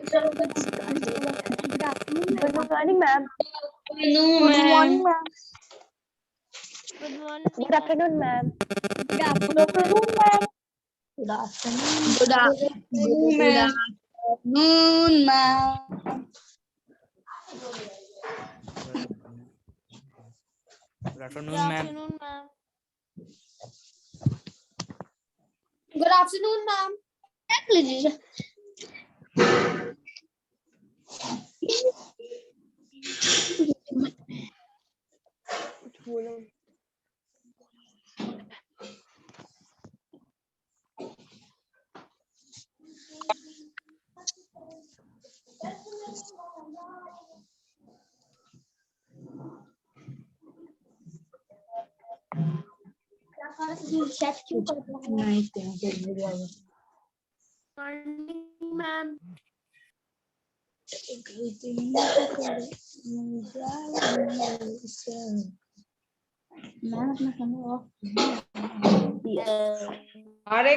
Good morning, ma'am. Good morning, ma'am. Good afternoon, ma'am. Good afternoon, ma'am. Good afternoon. Good afternoon, ma'am. Noon, ma'am. Good afternoon, ma'am. Good afternoon, ma'am. Morning, ma'am. हरे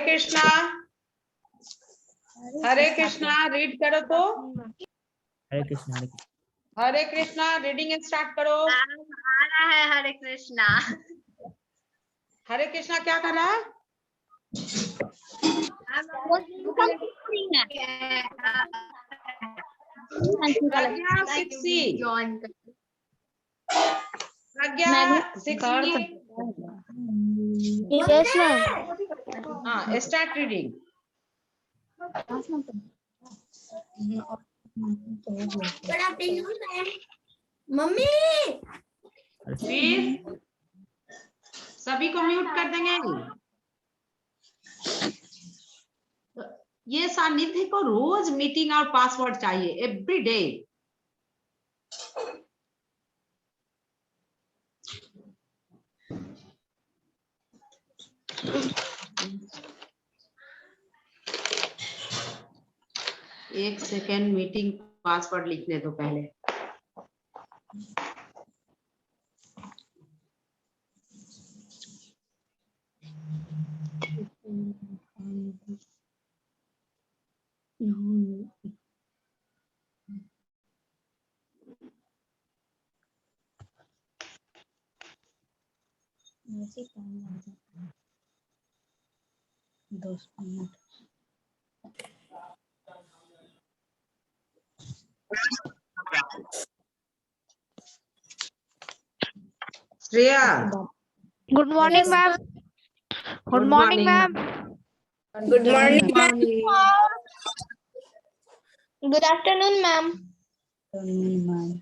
Krishna read करो तो हरे कृष्ण हरे कृष्ण। हरे Krishna reading start करो। आ रहा है हरे कृष्णा। हरे कृष्णा क्या कर रहा है? प्रज्ञा 6C, join प्रज्ञा 6C। Yes, ma'am. हाँ start reading. Good afternoon, ma'am. Mummy फिर सभी को म्यूट कर देंगे। ये सानिध्य को रोज मीटिंग और पासवर्ड चाहिए एवरी डे। एक सेकेंड मीटिंग पासवर्ड लिखने दो पहले। Shreya good morning ma'am. Good morning ma'am. Good morning, Good afternoon, ma'am.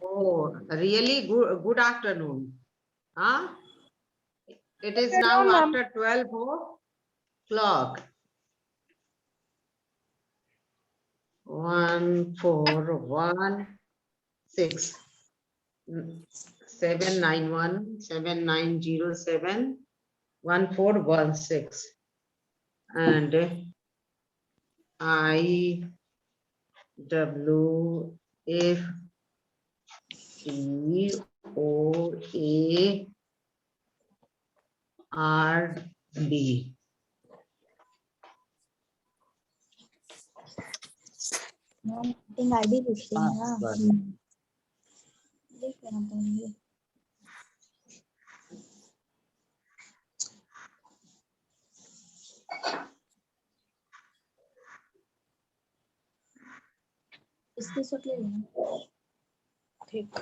Oh, really good afternoon. Huh? It is now after 12 o'clock. 1416 791 7907 1416 and IWFTOARD. इसके साथ ले लेना ठीक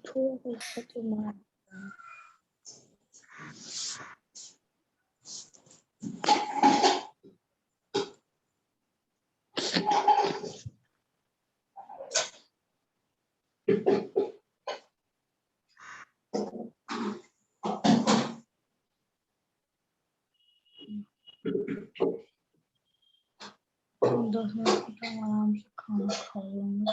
थोड़ा सा तो मार हम 10 मिनट की टाइम आराम से खाना खा लेंगे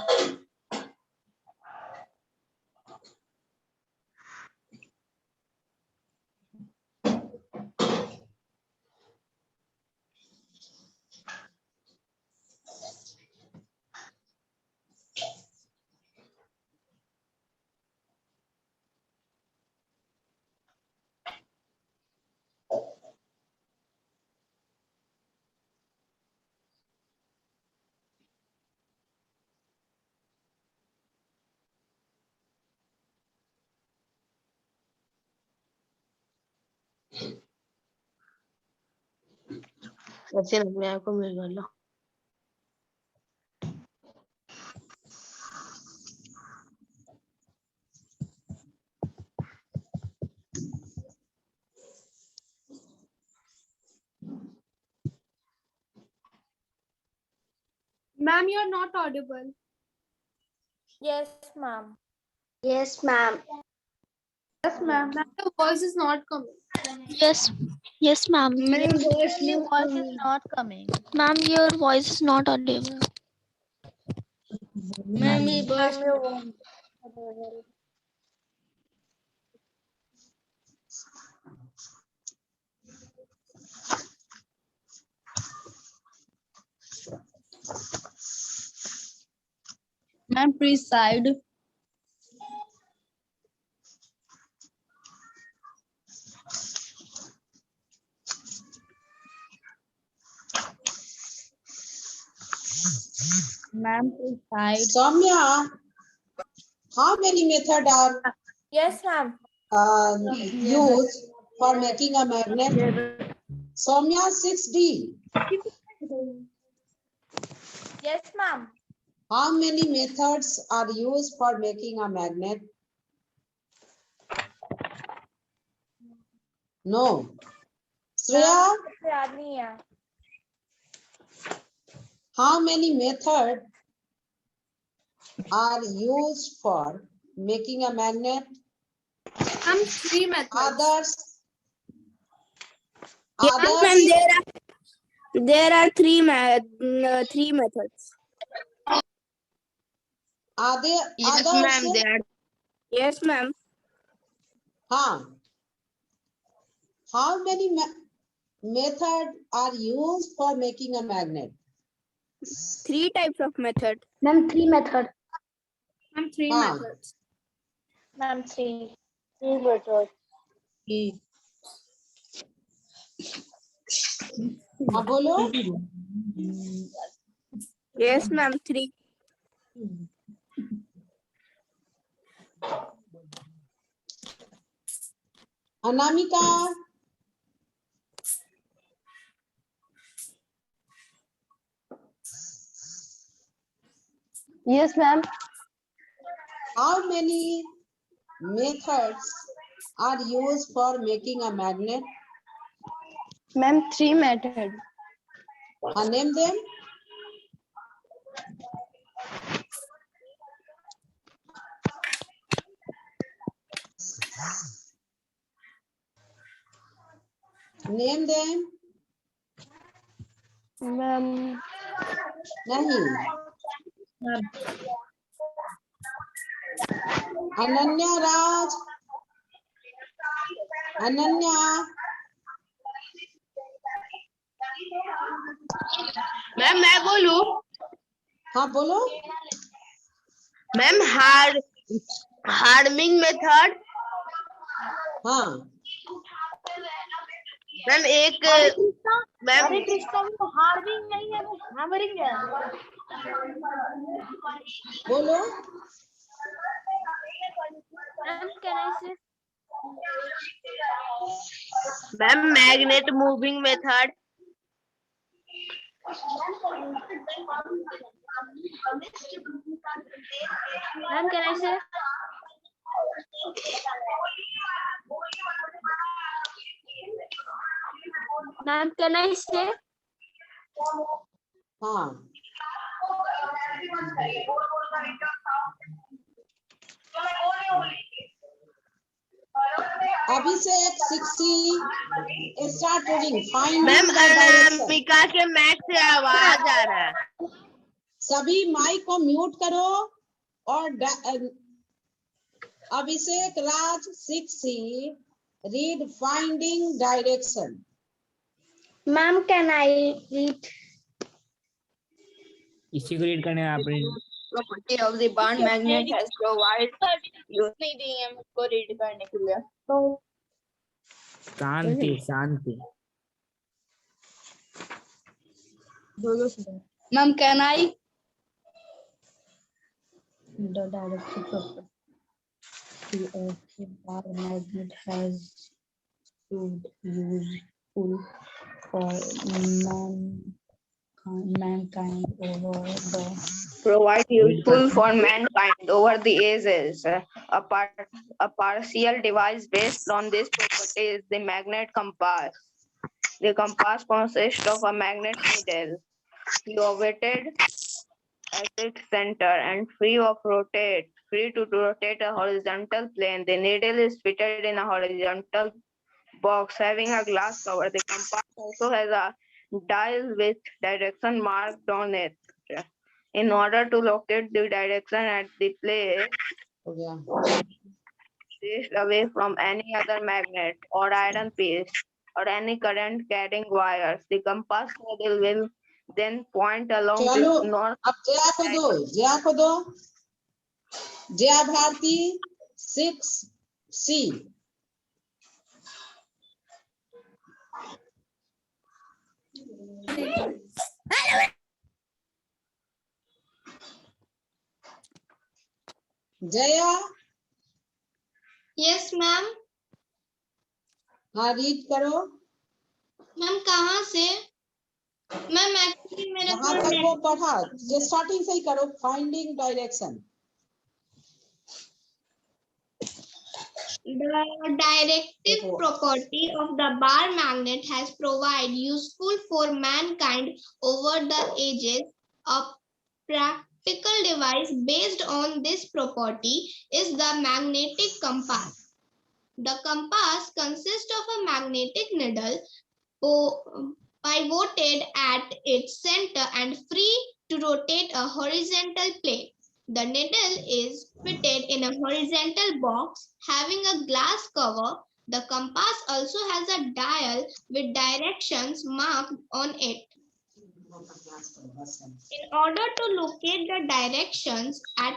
वैसे अपने आप को मिल कर लो। Ma'am, you are not audible. Yes, ma'am. Yes, ma'am. Yes, ma'am. Ma'am, your voice is not coming. Yes. Yes, ma'am. Ma'am, voice is not coming. Ma'am, your voice is not audible. Ma'am, ये voice Ma'am, please side. Ma'am, please side. Soumya, how many methods are Yes, ma'am. used for making a magnet? Soumya, 6D. Yes, ma'am. How many methods are used for making a magnet? No. Shreya, याद नहीं है. how many methods are used for making a magnet? Ma'am, 3 methods. Others? Yes, Others? ma'am, there are three methods. Are there Yes, others? ma'am, there are. Yes, ma'am. Huh. How many methods are used for making a magnet? 3 types of method. Ma'am, 3 methods. Ma'am, 3 हाँ. methods. Ma'am, 3. 3 methods. हाँ बोलो. Yes, ma'am, 3. Anamika, Yes, ma'am. how many methods are used for making a magnet? Ma'am, 3 methods. Name them. Name them. Ma'am, नहीं. Ananya Raj. Ananya. Ma'am मैं बोलूं. हाँ बोलो. Ma'am हार्डमिंग method. हाँ. मैम एक मैम हार्विंग नहीं है, हैमरिंग है. बोलो. Ma'am, can I say? Ma'am magnet moving method. Ma'am, can I say? Ma'am, can I say? हाँ. Abhishek 60 start reading. Find ma'am direction. Anamika के मैक से आवाज आ रहा है. सभी माइक को म्यूट करो और अभिषेक राज 6C read finding direction. Ma'am, can I read? इसी को रीड करने हैं आपने. Property of the bond magnet has provided you. नहीं दी है मुझको रीड करने के लिए. शांति शांति. Ma'am, can I? The direction property of the bar magnet has proved useful for mankind over the Provide useful for mankind over the ages. A partial device based on this property is the magnet compass. The compass consists of a magnet needle, pivoted at its center and free to rotate a horizontal plane. The needle is fitted in a horizontal box having a glass cover. The compass also has a dial with direction marked on it. In order to locate the direction at the place हो गया placed away from any other magnet or iron piece or any current carrying wires, the compass needle will then point along चलो the north. अब जया को दो Jaya Bharati 6C Jaya yes ma'am. हाँ read करो ma'am कहाँ से? मैम एक्चुअली मेरा जहाँ तक वो पढ़ा ये स्टार्टिंग से ही करो finding direction The directive property of the bar magnet has provided useful for mankind over the ages. A practical device based on this property is the magnetic compass. The compass consists of a magnetic needle pivoted at its center and free to rotate a horizontal plane. The needle is fitted in a horizontal box having a glass cover. The compass also has a dial with directions marked on it. In order to locate the directions at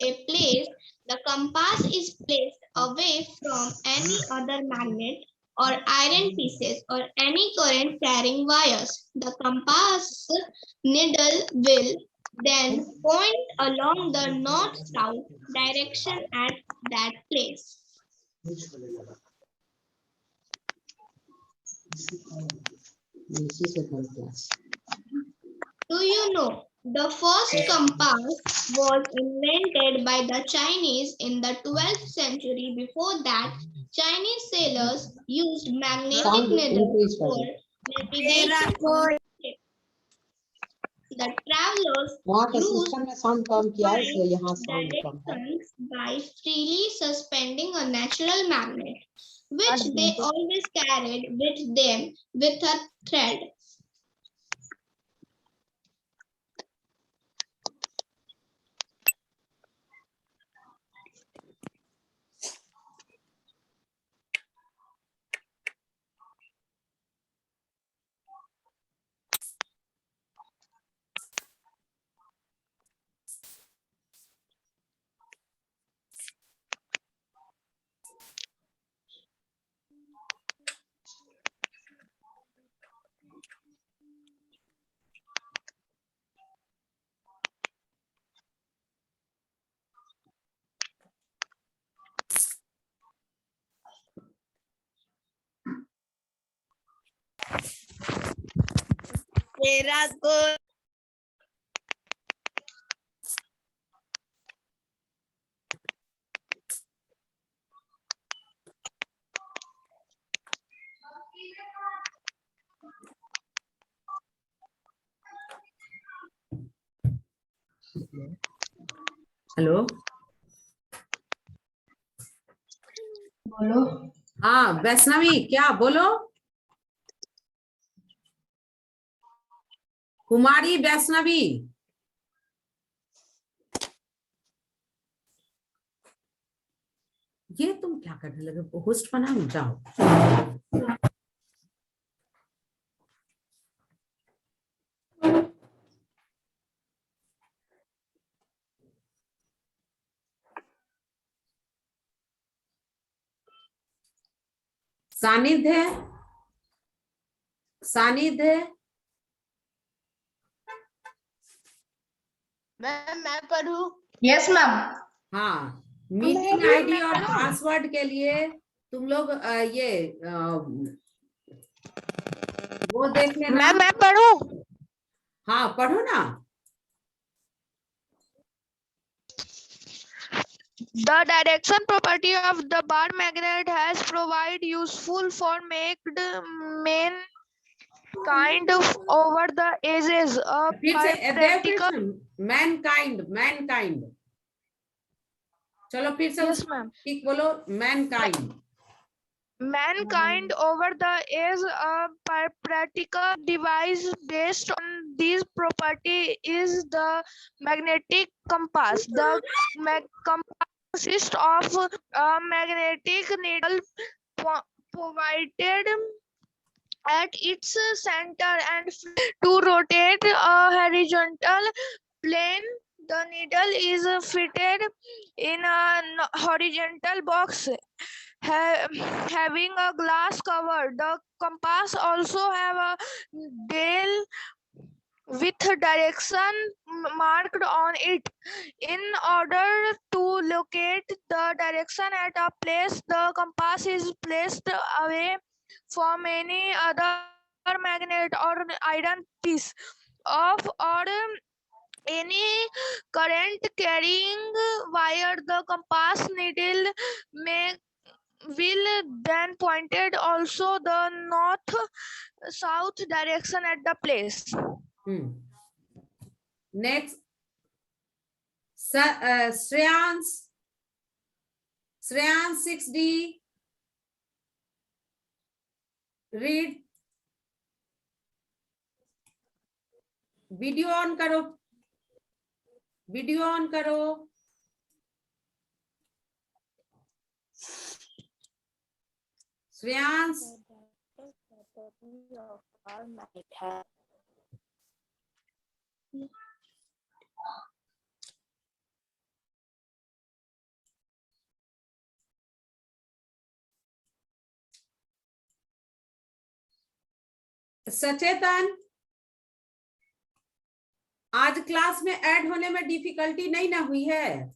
a place, the compass is placed away from any other magnet or iron pieces or any current carrying wires. The compass needle will then point along the north-south direction at that place. Do you know the first compass was invented by the Chinese in the 12th century? Before that, Chinese sailors used magnetic needles for navigation. The travelers वहाँ के used system में sound कम किया है इसलिए यहाँ sound कम है directions by freely suspending a natural magnet, which they always carried with them with a thread. Hello बोलो हाँ वैष्णवी क्या बोलो कुमारी वैष्णवी ये तुम क्या करने लगे होस्ट बना जाओ सानिध्य सानिध्य मैम मैं पढ़ूं? यस मैम हाँ मीटिंग आईडी और पासवर्ड के लिए तुम लोग ये वो देख लेना। मैम मैं पढ़ूं? हाँ पढ़ो ना। The direction property of the bar magnet has provide useful for make main kind of over the edges of फिर से practical. मैनकाइंड। चलो फिर से Yes, ma'am. ठीक बोलो, Mankind. Mankind over the edge of practical device based on these property is the magnetic compass. The compass consists of a magnetic needle provided at its center and to rotate a horizontal plane. The needle is fitted in a horizontal box having a glass cover. The compass also have a dial with direction marked on it. In order to locate the direction at a place, the compass is placed away from any other magnet or iron piece of or any current carrying wire. The compass needle will then pointed also the north south direction at the place. Next, Shreyans 6D, read. Video on करो, video on करो। श्रेयांश सचेतन, आज class में add होने में difficulty नहीं ना हुई है?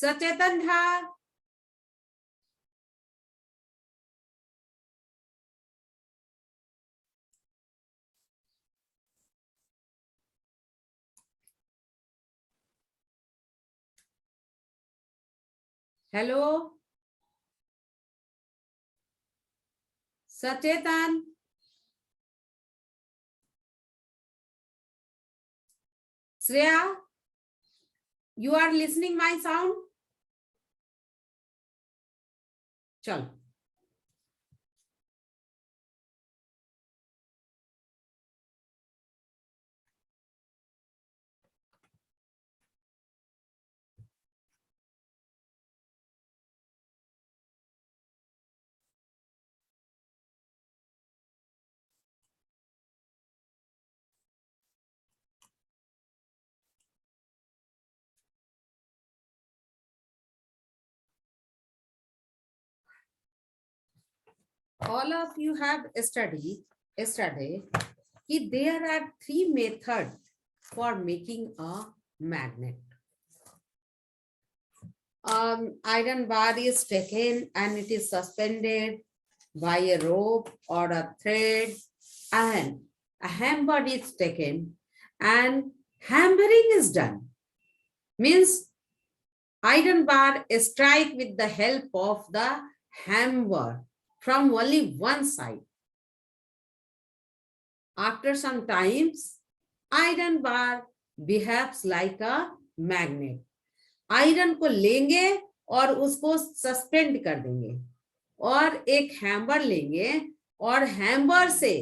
सचेतन था? Hello Sachetan, Shreya, you are listening my sound? चल all of you have studied yesterday that there are 3 methods for making a magnet. Iron bar is taken and it is suspended by a rope or a thread, and a hammer is taken and hammering is done. Means iron bar strike with the help of the hammer from only one side. After some times, iron bar behaves like a magnet. Iron को लेंगे और उसको suspend कर देंगे और एक hammer लेंगे और हैमर से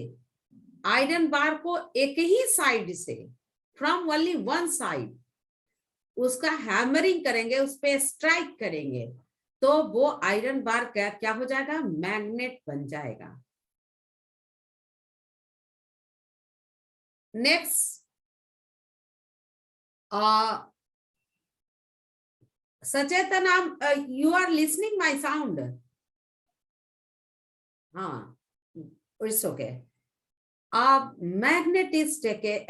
आयरन बार को एक ही साइड से फ्रॉम ओनली वन साइड उसका हैमरिंग करेंगे, उस पे स्ट्राइक करेंगे तो वो आयरन बार क्या हो जाएगा? मैग्नेट बन जाएगा। Next, Sachetan, you are listening my sound? It's okay. Magnet is taken,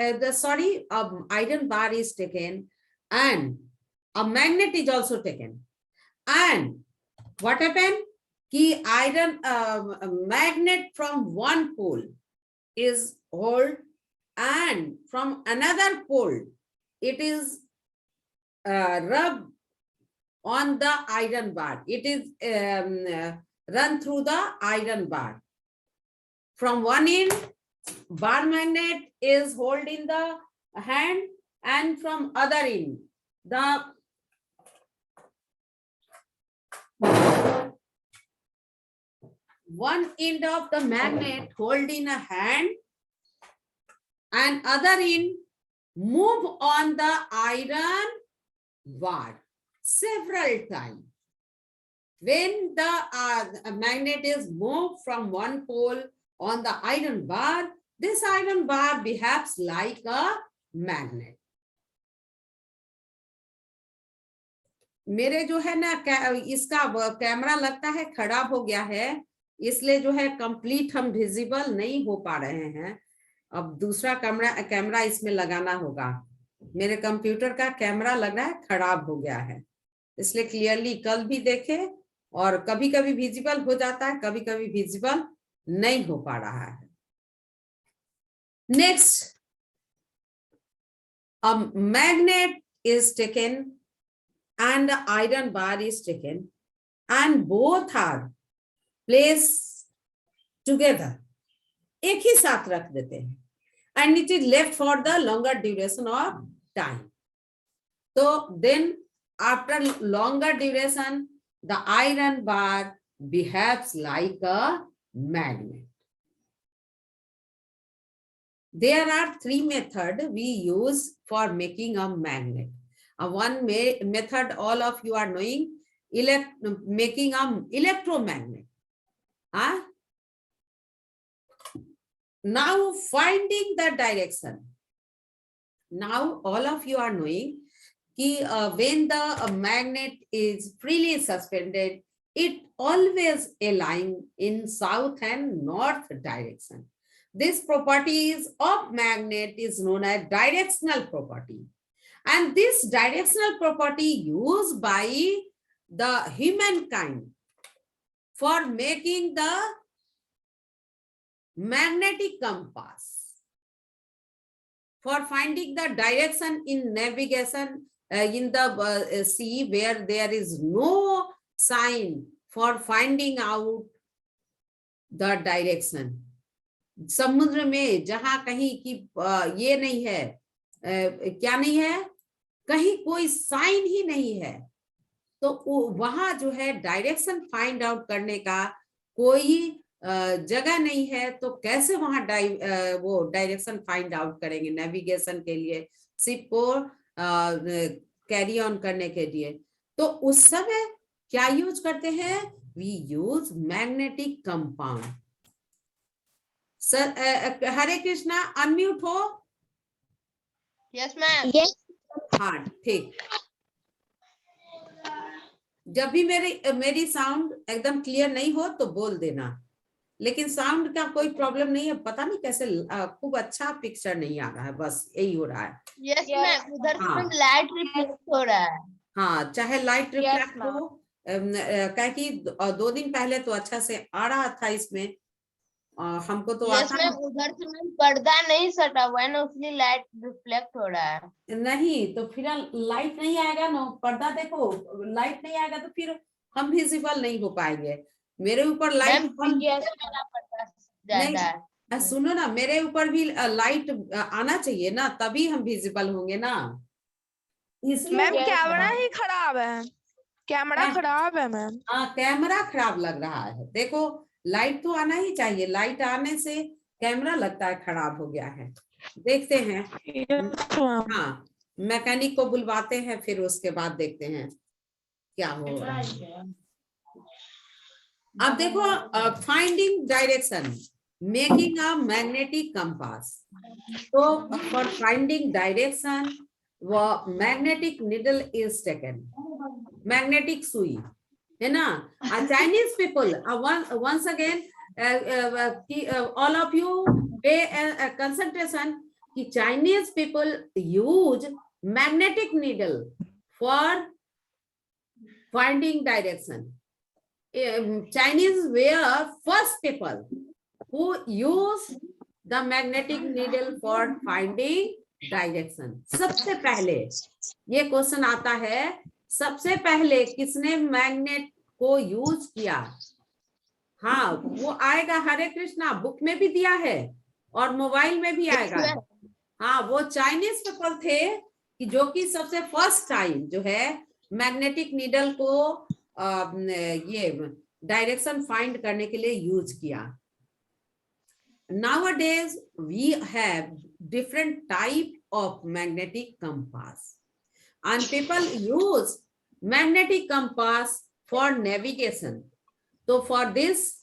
iron bar is taken and a magnet is also taken. And what happened? कि iron magnet from one pole is hold and from another pole it is rubbed on the iron bar. It is run through the iron bar. From one end, bar magnet is hold in the hand, and from other end, the one end of the magnet hold in a hand, and other end move on the iron bar several times. When the magnet is moved from one pole on the iron bar, this iron bar behaves like a magnet. मेरे जो है ना इसका camera लगता है खराब हो गया है, इसलिए जो है कंप्लीट हम विजिबल नहीं हो पा रहे हैं। अब दूसरा कैमरा इसमें लगाना होगा। मेरे कंप्यूटर का कैमरा लग रहा है खराब हो गया है, इसलिए क्लियरली कल भी देखे, और कभी कभी विजिबल हो जाता है, कभी कभी विजिबल नहीं हो पा रहा है। Next, a magnet is taken and the iron bar is taken and both are placed together, एक ही साथ रख देते हैं, and it is left for the longer duration of time. So then after longer duration, the iron bar behaves like a magnet. There are three methods we use for making a magnet. One method all of you are knowing, making an electromagnet. Now finding the direction. Now all of you are knowing that when the magnet is freely suspended, it always aligns in south and north direction. This property of magnet is known as directional property. And this directional property used by the humankind for making the magnetic compass, for finding the direction in navigation in the sea where there is no sign for finding out the direction. समुद्र में जहां कहीं की ये नहीं है, क्या नहीं है, कहीं कोई साइन ही नहीं है, तो वहां जो है डायरेक्शन फाइंड आउट करने का कोई जगह नहीं है, तो कैसे वहां वो डायरेक्शन फाइंड आउट करेंगे नेविगेशन के लिए, शिप को कैरी ऑन करने के लिए? तो उस समय क्या यूज करते हैं? We use magnetic compound. Sir Hare Krishna, unmute हो। Yes ma'am. यस। हाँ ठीक। जब भी मेरी साउंड एकदम क्लियर नहीं हो तो बोल देना, लेकिन साउंड का कोई प्रॉब्लम नहीं है, पता नहीं कैसे खूब अच्छा पिक्चर नहीं आ रहा है, बस यही हो रहा है। यस मैम, उधर से लाइट रिफ्लेक्ट हो रहा है। हाँ, चाहे लाइट रिफ्लेक्ट हो, क्या कि 2 दिन पहले तो अच्छा से आ रहा था इसमें, हमको तो यस मैम, उधर से मैम पर्दा नहीं सटा हुआ है ना, इसलिए लाइट रिफ्लेक्ट हो रहा है। नहीं तो फिर लाइट नहीं आएगा ना, पर्दा देखो, लाइट नहीं आएगा तो फिर हम विजिबल नहीं हो पाएंगे। मेरे ऊपर लाइट नहीं, सुनो ना, मेरे ऊपर भी लाइट आना चाहिए ना, तभी हम विजिबल होंगे ना। मैम कैमरा ही खराब है, कैमरा खराब है मैम। हाँ, कैमरा खराब लग रहा है। देखो लाइट तो आना ही चाहिए, लाइट आने से कैमरा लगता है खराब हो गया है। देखते हैं, हाँ मैकेनिक को बुलवाते हैं, फिर उसके बाद देखते हैं क्या हो रहा है। अब देखो, finding direction, making a magnetic compass. तो फॉर फाइंडिंग डायरेक्शन वो magnetic needle is taken, magnetic सुई है ना। Chinese people, once again all of you pay concentration कि Chinese people use magnetic needle for finding direction. Chinese were first people who used the magnetic needle for finding direction. सबसे पहले ये question आता है, सबसे पहले किसने मैग्नेट को यूज किया? हाँ, वो आएगा, हरे कृष्णा, बुक में भी दिया है और मोबाइल में भी आएगा। हाँ, वो चाइनीज पीपल थे कि जो कि सबसे फर्स्ट टाइम जो है मैग्नेटिक नीडल को ये डायरेक्शन फाइंड करने के लिए यूज किया। Nowadays we have different type of magnetic compass and people use magnetic compass for navigation. So for this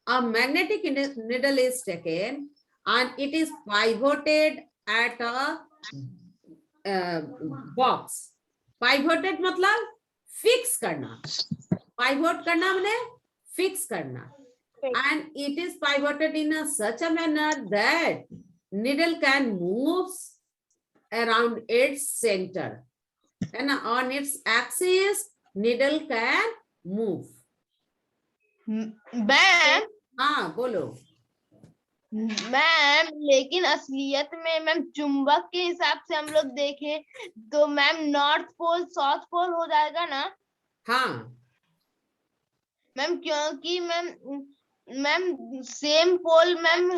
a magnetic needle is taken and it is pivoted at a box. Pivoted मतलब fix करना, pivot करना माने fix करना, and it is pivoted in such a manner that needle can move around its center and on its axis needle can move. Ma'am हाँ बोलो। Ma'am लेकिन असलियत में मैम चुंबक के हिसाब से हम लोग देखें तो ma'am north pole south pole हो जाएगा ना? हाँ मैम क्योंकि मैम सेम पोल मैम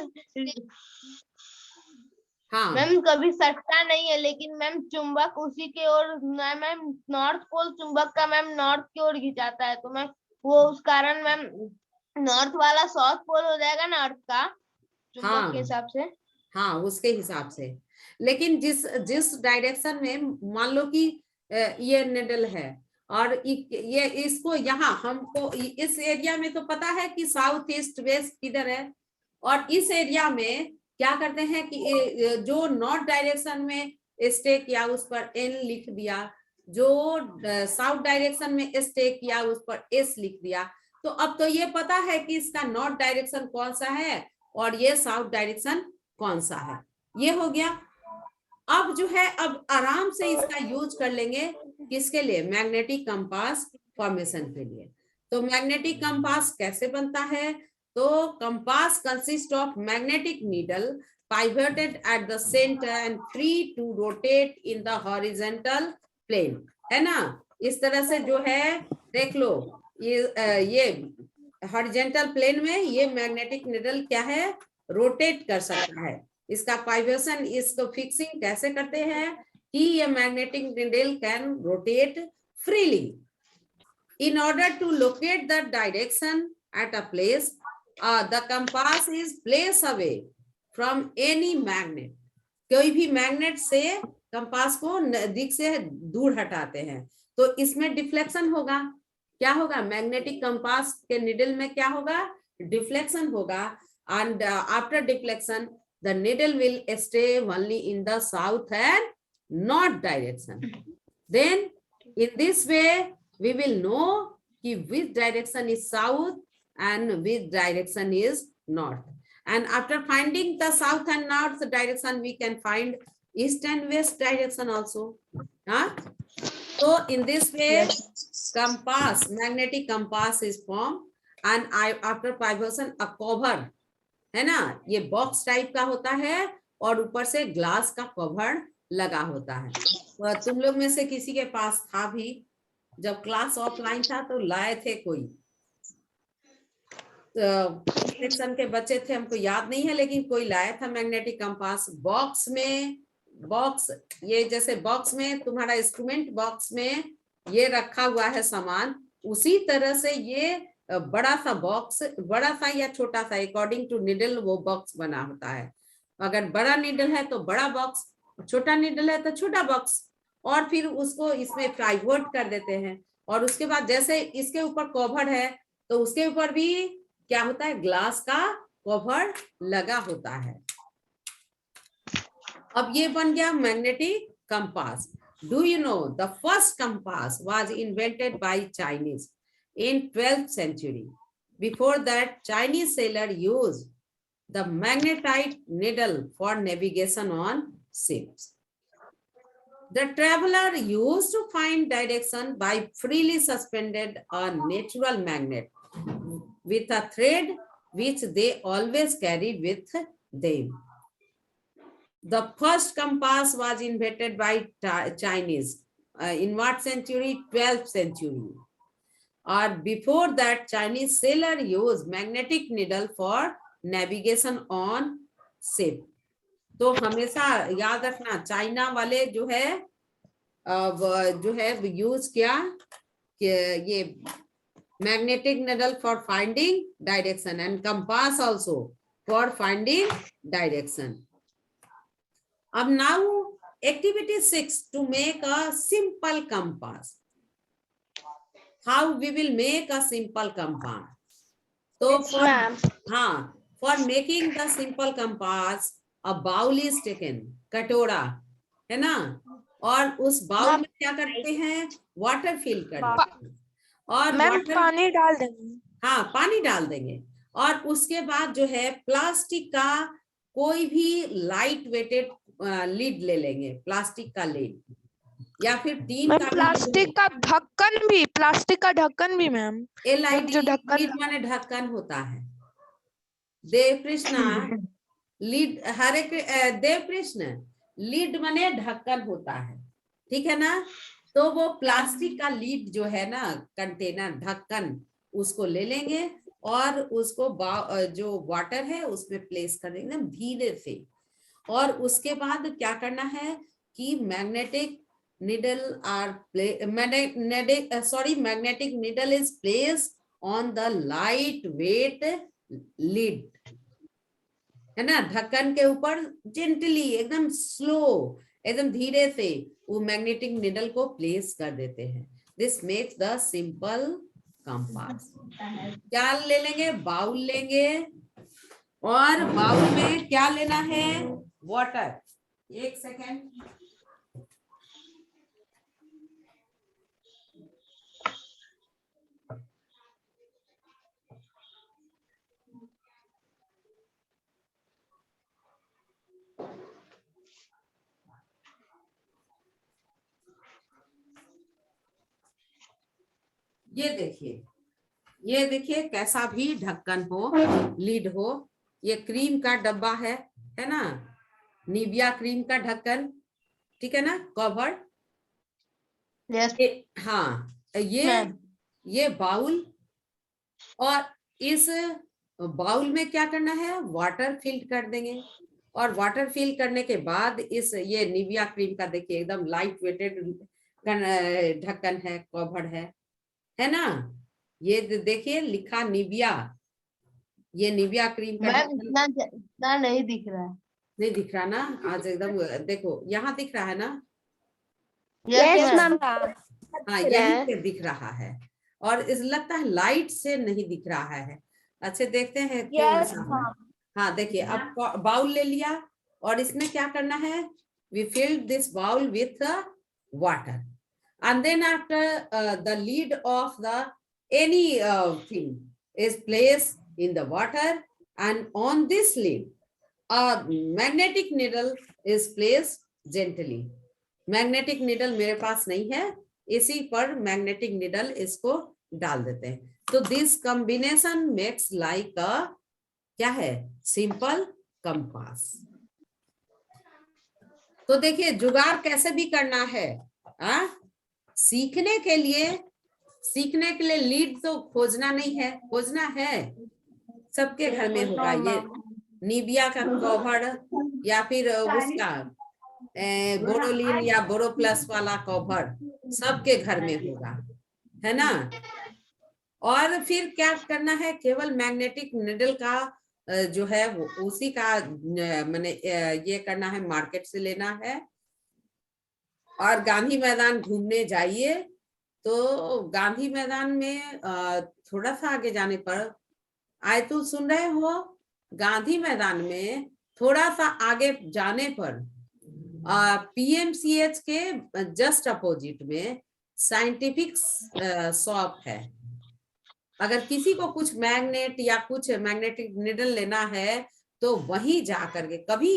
हाँ मैम कभी सटता नहीं है, लेकिन मैम चुंबक उसी के ओर, मैम नॉर्थ पोल चुंबक का मैम नॉर्थ की ओर खिंचाता है, तो मैम वो उस कारण मैम नॉर्थ वाला साउथ पोल हो जाएगा ना अर्थ का चुंबक हाँ के हिसाब से। हाँ उसके हिसाब से। लेकिन जिस डायरेक्शन में मान लो कि ये निडल है और ये इसको यहाँ हमको इस एरिया में तो पता है कि साउथ ईस्ट वेस्ट किधर है, और इस एरिया में क्या करते हैं कि जो नॉर्थ डायरेक्शन में स्टे किया उस पर एन लिख दिया, जो साउथ डायरेक्शन में स्टे किया उस पर एस लिख दिया। तो अब तो ये पता है कि इसका नॉर्थ डायरेक्शन कौन सा है और ये साउथ डायरेक्शन कौन सा है। ये हो गया। अब जो है अब आराम से इसका यूज कर लेंगे किसके लिए? मैग्नेटिक कंपास फॉर्मेशन के लिए। तो मैग्नेटिक कंपास कैसे बनता है? तो compass consist of magnetic needle pivoted at the center and free to rotate in the horizontal plane, है ना? इस तरह से जो है देख लो, ये हॉरिजॉन्टल प्लेन में ये मैग्नेटिक नीडल क्या है? रोटेट कर सकता है। इसका पाइवेशन, इसको फिक्सिंग कैसे करते हैं कि ये magnetic needle can rotate freely. In order to locate the direction at a place, the compass is placed away from any magnet. कोई भी मैग्नेट से कंपास को दिख से दूर हटाते हैं तो इसमें डिफ्लेक्शन होगा। क्या होगा? मैग्नेटिक कंपास के निडल में क्या होगा? डिफ्लेक्शन होगा। and after deflection the needle will stay only in the south and north direction. Then in this way we will know कि which direction is south and which direction is north, and after finding the south and north direction we can find east and west direction also. So in this way compass, magnetic compass is formed, and after pivotation a cover, है ना, ये box type का होता है और ऊपर से glass का कवर लगा होता है। तुम लोग में से किसी के पास था भी, जब क्लास ऑफलाइन था तो लाए थे कोई, सेक्शन के बच्चे थे, हमको याद नहीं है, लेकिन कोई लाया था मैग्नेटिक कंपास बॉक्स में। बॉक्स ये जैसे बॉक्स में तुम्हारा इंस्ट्रूमेंट बॉक्स में ये रखा हुआ है सामान, उसी तरह से ये बड़ा सा बॉक्स, बड़ा सा या छोटा सा अकॉर्डिंग टू निडल वो बॉक्स बना होता है। अगर बड़ा निडल है तो बड़ा बॉक्स, छोटा निडल है तो छोटा बॉक्स, और फिर उसको इसमें पाइवोट कर देते हैं। और उसके बाद जैसे इसके ऊपर कवर है तो उसके ऊपर भी क्या होता है? ग्लास का कवर लगा होता है। अब ये बन गया magnetic compass. Do you know the first compass was invented by Chinese in 12th century. Before that, Chinese sailor used the magnetite needle for navigation on ships. The traveler used to find direction by freely suspended a natural magnet with a thread which they always carry with them. The first compass was invented by Chinese. In what century? 12th century. Or before that, Chinese sailor used magnetic needle for navigation on ship. तो हमेशा याद रखना, China वाले जो है use किया कि ये magnetic needle for finding direction and compass also for finding direction. Now activity 6, to make a simple compass. How we will make a simple compass? So for making the simple compass, a bowl is taken, कटोरा है ना, और उस bowl में क्या करते हैं, water fill कर देते हैं और मैम पानी डाल देंगे। हाँ, पानी डाल देंगे और उसके बाद जो है प्लास्टिक का कोई भी लाइट वेटेड लीड ले लेंगे, प्लास्टिक का लीड या फिर टीन का, प्लास्टिक का ढक्कन भी मैम, जो ढक्कन लीड माने ढक्कन होता है। देव कृष्णा लीड, देव कृष्ण लीड माने ढक्कन होता है, ठीक है ना। तो वो प्लास्टिक का लीड जो है ना, कंटेनर, ढक्कन, उसको ले लेंगे और उसको जो वाटर है उसमें प्लेस कर देंगे धीरे से। और उसके बाद क्या करना है कि magnetic needle is placed on the light weight lid, है ना, ढक्कन के ऊपर जेंटली, एकदम स्लो, एकदम धीरे से वो मैग्नेटिक निडल को प्लेस कर देते हैं। This makes the simple compass. क्या ले लेंगे, बाउल लेंगे और बाउल में क्या लेना है, वाटर। एक सेकेंड, ये देखिए कैसा भी ढक्कन हो, लीड हो, ये क्रीम का डब्बा है ना, निविया क्रीम का ढक्कन, ठीक है ना, कवर। हाँ, ये बाउल, और इस बाउल में क्या करना है, वाटर फिल कर देंगे और वाटर फिल करने के बाद ये निविया क्रीम का देखिए एकदम लाइट वेटेड ढक्कन है, कवर है ना। ये देखिए लिखा निविया, ये निविया क्रीम का इतना नहीं दिख रहा है, नहीं दिख रहा ना आज, एकदम देखो यहाँ दिख रहा है ना। यस मैम, हाँ, यहीं पे दिख रहा है और इस लगता है लाइट से नहीं दिख रहा है। अच्छे देखते हैं क्यों ऐसा है। हाँ देखिए, अब बाउल ले लिया और इसमें क्या करना है, we filled this bowl with water and then after the lid of the any thing is placed in the water and on this lid a magnetic needle is placed gently. Magnetic needle मेरे पास नहीं है, इसी पर magnetic needle इसको डाल देते हैं। तो दिस कॉम्बिनेशन मेक्स लाइक अ क्या है, सिंपल कंपास। तो देखिए जुगाड़ कैसे भी करना है, सीखने के लिए लीड तो खोजना नहीं है, खोजना है सबके घर में होगा। ये निविया का कवर या फिर उसका बोरोलिन या बोरो प्लस वाला कवर सबके घर में होगा, है ना। और फिर क्या करना है, केवल मैग्नेटिक निडल का जो है वो उसी का मैंने ये करना है, मार्केट से लेना है। और गांधी मैदान घूमने जाइए तो गांधी मैदान में थोड़ा सा आगे जाने पर, आयतुल सुन रहे हो, गांधी मैदान में थोड़ा सा आगे जाने पर पीएमसीएच के जस्ट अपोजिट में साइंटिफिक शॉप है। अगर किसी को कुछ मैग्नेट या कुछ मैग्नेटिक निडल लेना है तो वहीं जा करके कभी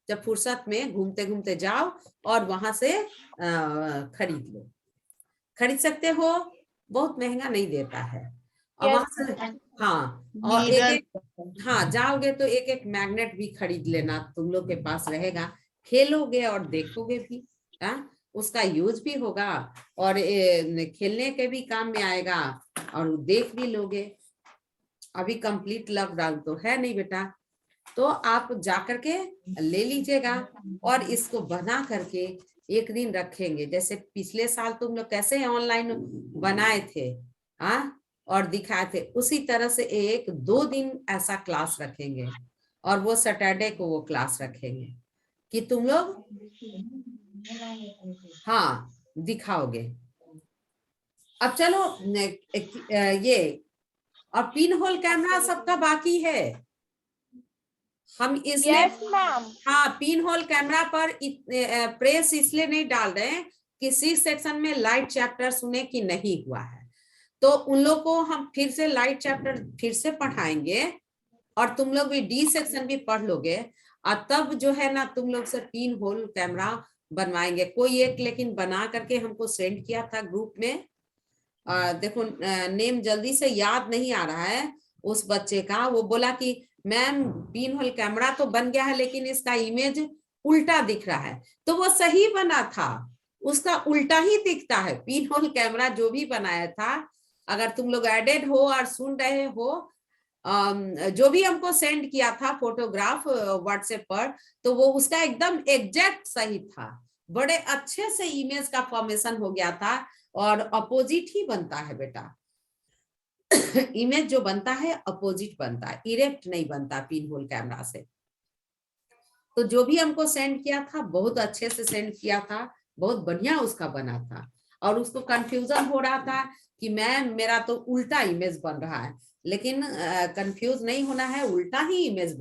जब फुर्सत में घूमते घूमते जाओ और वहां से खरीद लो, खरीद सकते हो, बहुत महंगा नहीं देता है। और वहां से हाँ, और एक हाँ जाओगे तो एक एक मैग्नेट भी खरीद लेना, तुम लोग के पास रहेगा, खेलोगे और देखोगे भी, उसका यूज भी होगा और खेलने के भी काम में आएगा और देख भी लोगे। अभी कंप्लीट लॉकडाउन तो है नहीं बेटा, तो आप जाकर के ले लीजिएगा और इसको बना करके एक दिन रखेंगे। जैसे पिछले साल तुम लोग कैसे ऑनलाइन बनाए थे और दिखाए थे, उसी तरह से 1-2 दिन ऐसा क्लास रखेंगे और वो सैटरडे को वो क्लास रखेंगे कि तुम लोग दिखाओगे। अब चलो ये और पिन होल कैमरा सबका बाकी है, हम इसलिए पिन होल कैमरा पर प्रेस इसलिए नहीं डाल रहे हैं कि सी सेक्शन में लाइट चैप्टर सुने कि नहीं हुआ है, तो उन लोग को हम फिर से लाइट चैप्टर फिर से पढ़ाएंगे और तुम लोग भी डी सेक्शन भी पढ़ लोगे और तब जो है ना तुम लोग से पिन होल कैमरा बनवाएंगे। कोई एक लेकिन बना करके हमको सेंड किया था ग्रुप में, देखो नेम जल्दी से याद नहीं आ रहा है उस बच्चे का, वो बोला कि मैम पिन होल कैमरा तो बन गया है लेकिन इसका इमेज उल्टा दिख रहा है, तो वो सही बना था, उसका उल्टा ही दिखता है। पिन होल कैमरा जो भी बनाया था, अगर तुम लोग एडेड हो और सुन रहे हो, जो भी हमको सेंड किया था फोटोग्राफ व्हाट्सएप पर, तो वो उसका एकदम एग्जैक्ट सही था, बड़े अच्छे से इमेज का फॉर्मेशन हो गया था और अपोजिट ही बनता है बेटा। इमेज जो बनता है अपोजिट बनता है, इरेक्ट नहीं बनता पिन होल कैमरा से। तो जो भी हमको सेंड किया था बहुत अच्छे से सेंड किया था, बहुत बढ़िया उसका बना था और उसको कंफ्यूजन हो रहा था कि मैम मेरा तो उल्टा इमेज बन रहा है, लेकिन कंफ्यूज नहीं होना है, उल्टा ही इमेज